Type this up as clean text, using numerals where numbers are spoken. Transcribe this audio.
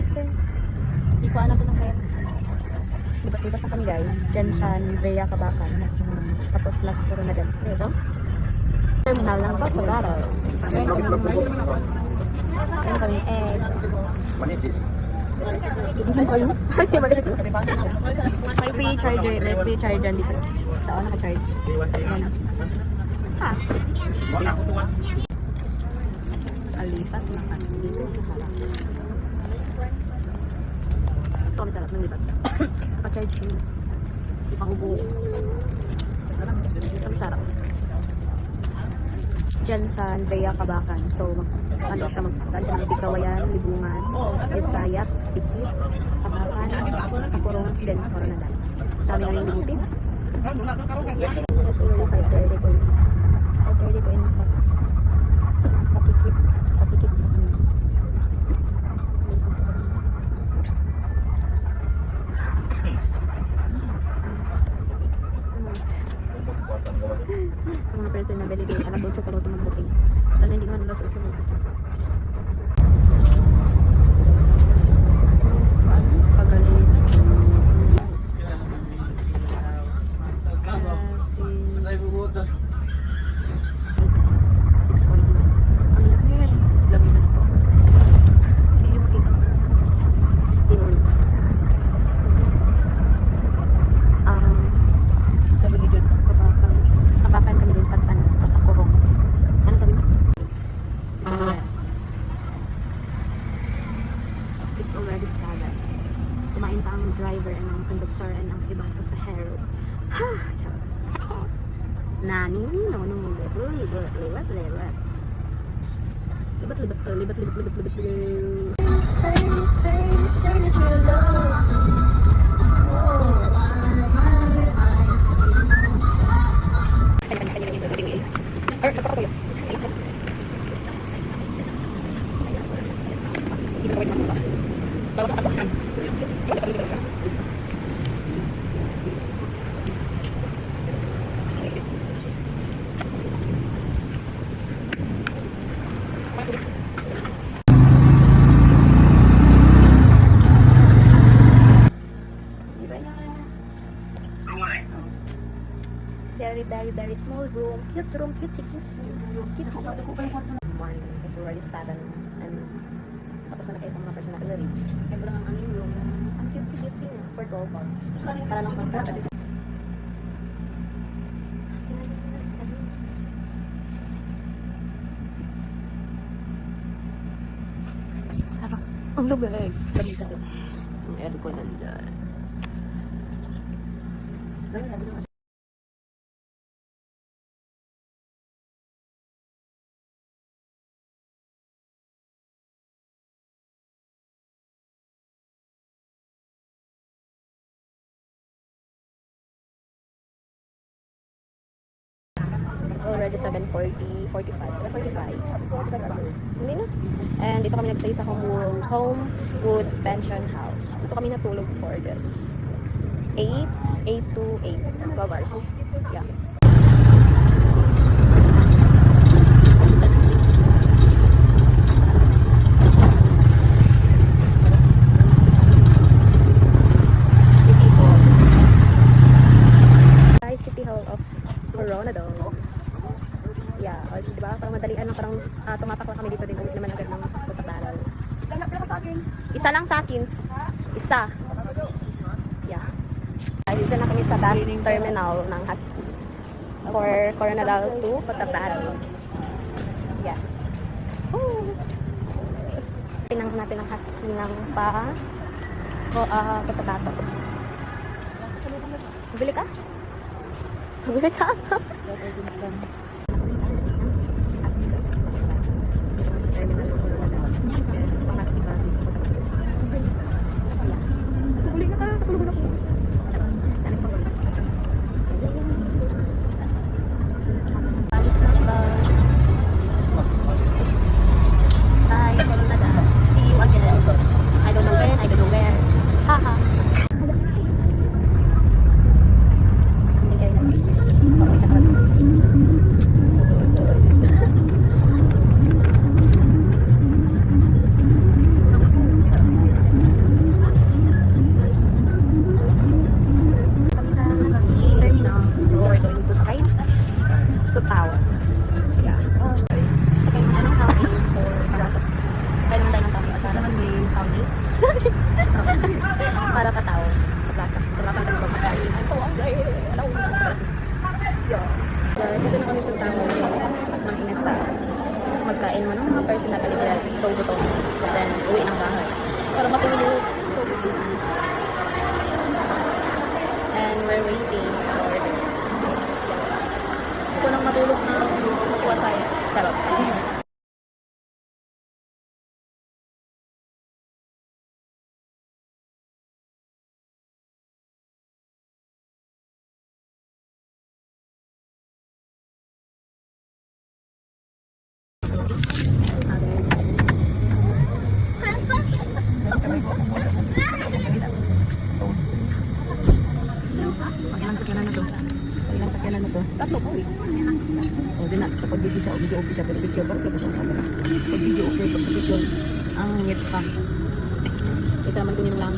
sister. Ikuan natin ng kaya. Libat-libat na kami guys. Genshan, Vea, Kabakan. Tapos last puro na din. So, ito. Terminal ng Cotabato. Meron kami egg. Manipis. May free charger. May free charger dito. Saan naka-charge? Yan. Ha? Alipat na kami dito sa harap. Ito kami talap ng lipat. Naka-charge yun. Ipahubo. Ang sarap. Diyan sa Vea, Kabakan. So, ano siya, Bikawayan, Libungan, Itsayat, Pikit, Kabakan, Kapurong, then Coronadal. Sabi nga yung libutin. It's already 5:30 ko. 5:30 ko in Kapikit. Kapikit. Ang mga person na delegate, alas 8 pa rin ito mag-booking. Sana hindi man alas 8 bukas. Pagaling. 6:40. Ang lamig. Lamig na ito. Hindi yung makita. Still. Kabakan kami din pagtakurong. Ano sabi mo? It's already 7. Kumain pa ang driver and ang conductor and ang iba sa hero. Ha! Nani? No. Libat. Say that you love. Very small room, cute room, cute room. Morning, it's already 7 and tapos na kayo sa mga person na kalarin. Kaya lang ang aming room, ang cute niya for 12 bucks. Para lang magkakabis. Sarap. Ang lamig. Lamig kasi. Ang aircon nandyan. Already 7:40, 45. Hindi na. And dito kami nag-stay sa Homewood Pension House. Dito kami natulog for this 8 to 8 hours. Yeah. City Hall of Coronadal. Yeah, o diba? Parang madalian lang, parang tumapak lang kami dito din. Ulit naman agad ng Cotabato. Langgap lang sa akin. Isa lang sa akin. Isa. Yeah. Dito na kami sa bus terminal ng Husky. For Coronadal to Cotabato. Yeah. Pinang natin ang Husky ng Cotabato. Bili ka? Bili ka? Para pataw sa plaza. Wala pa naman magkain. So, ang gaya. Alam mo na. Guys, ito na kami sa tao ng inasa. Magkain mo ng mga personal alibad. So, gutom. Then, uwi ng bahay. Para matulog. So, and we're waiting for gusto ko nang matulog na matuwa saya. Sarap. Ilang sakyanan na to? Ilang sakyanan na to? Tatlo po. O din na, kapag video siya, video okay siya, pero picture box ka po siya. Pag video okay, pag sa picture, ang ngit pa. Isa naman kunin lang.